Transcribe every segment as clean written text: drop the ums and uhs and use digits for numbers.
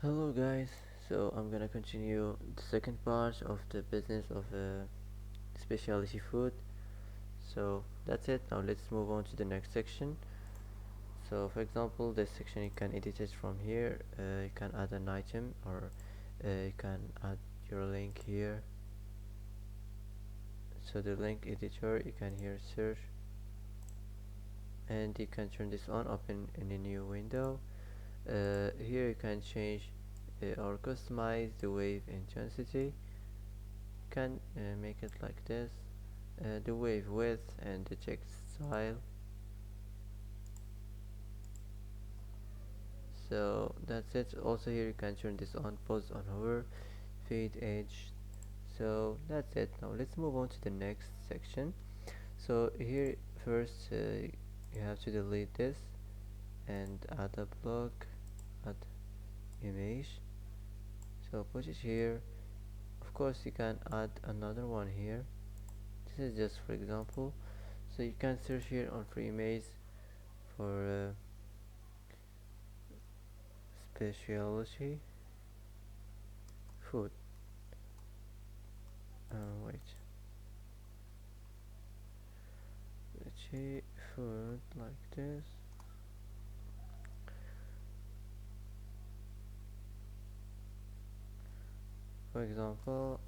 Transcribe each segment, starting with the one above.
Hello guys, so I'm gonna continue the second part of the business of specialty food. So that's it. Now let's move on to the next section. So for example, this section you can edit it from here. You can add an item or you can add your link here. So the link editor, you can here search and you can turn this on, open in a new window. Here you can change or customize the wave intensity. Can make it like this, the wave width and the text style. So that's it. Also here you can turn this on, pause on hover, fade edge. So that's it. Now let's move on to the next section. So here first you have to delete this and add a block, add image. So put it here. Of course you can add another one here. This is just for example. So you can search here on free image for specialty food. Wait, specialty food like this. For example,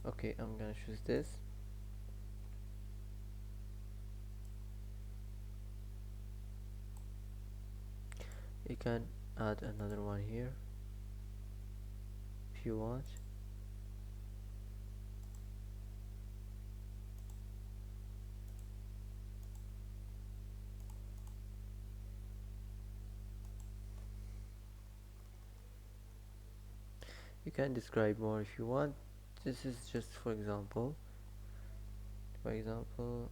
okay, I'm gonna choose this. You can add another one here if you want. You can describe more if you want. This is just for example. For example,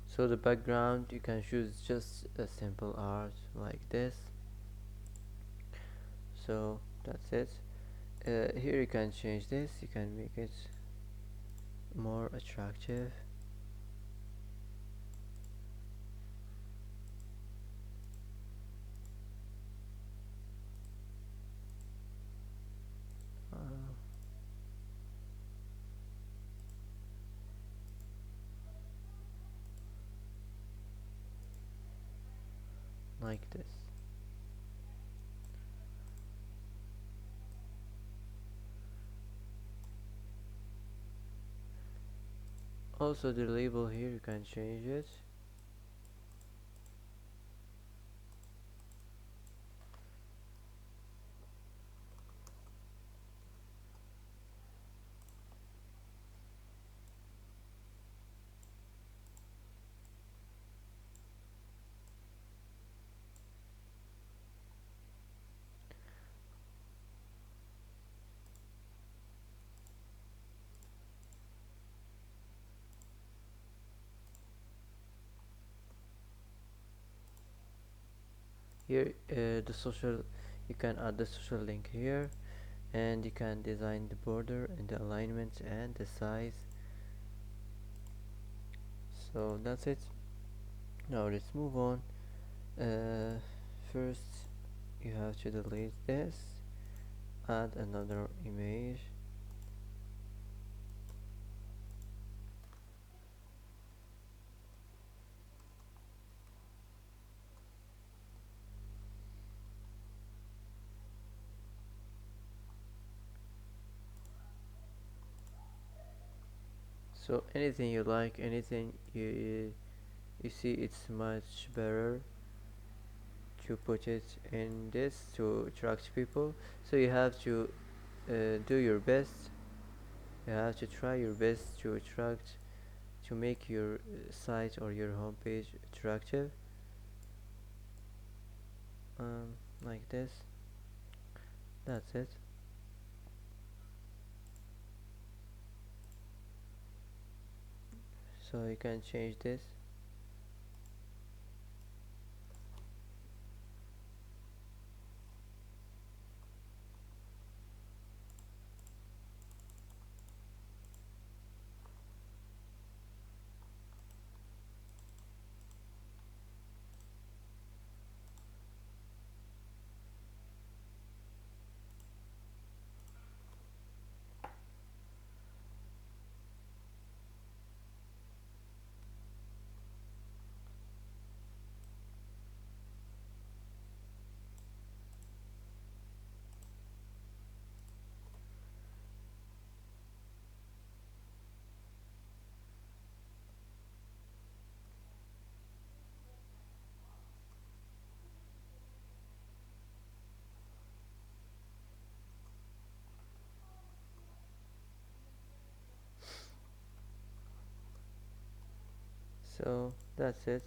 so the background you can choose just a simple art like this. So that's it. Here you can change this. You can make it more attractive. Uh, like this. Also the label here you can change it. Here the social, you can add the social link here, and you can design the border and the alignment and the size. So that's it. Now let's move on. First you have to delete this, add another image. So anything you like, anything you you see it's much better to put it in this to attract people. So you have to do your best. You have to try your best to attract, to make your site or your homepage attractive, like this. That's it. So you can change this. So that's it.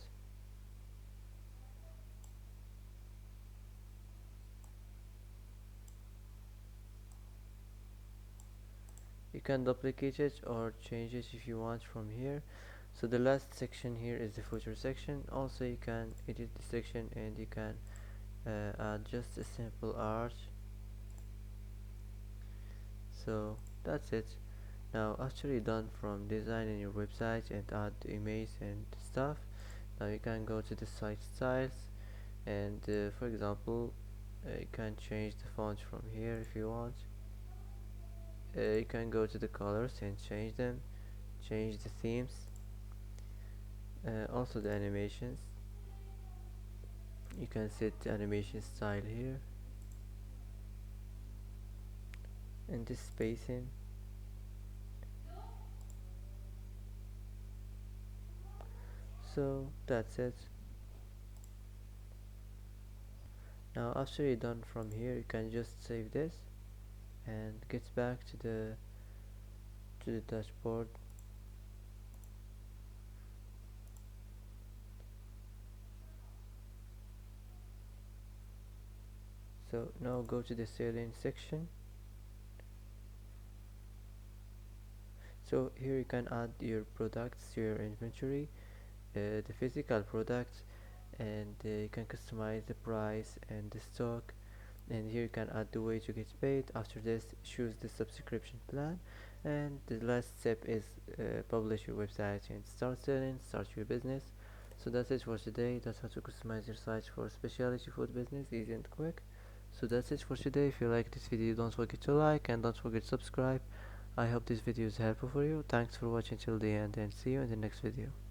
You can duplicate it or change it if you want from here. So the last section here is the footer section. Also you can edit the section and you can add just a simple art. So that's it. Now after you're done from designing your website and add the image and stuff, now you can go to the site styles and for example you can change the font from here if you want. You can go to the colors and change them, change the themes, also the animations. You can set the animation style here and the spacing. So that's it. Now after you're done from here, you can just save this and get back to the dashboard. So now go to the selling section. So here you can add your products to your inventory, the physical products, and you can customize the price and the stock, and here you can add the way to get paid. After this, choose the subscription plan, and the last step is publish your website and start selling, start your business. So that's it for today. That's how to customize your site for specialty food business, easy and quick. So that's it for today. If you like this video, don't forget to like and don't forget to subscribe. I hope this video is helpful for you. Thanks for watching till the end and see you in the next video.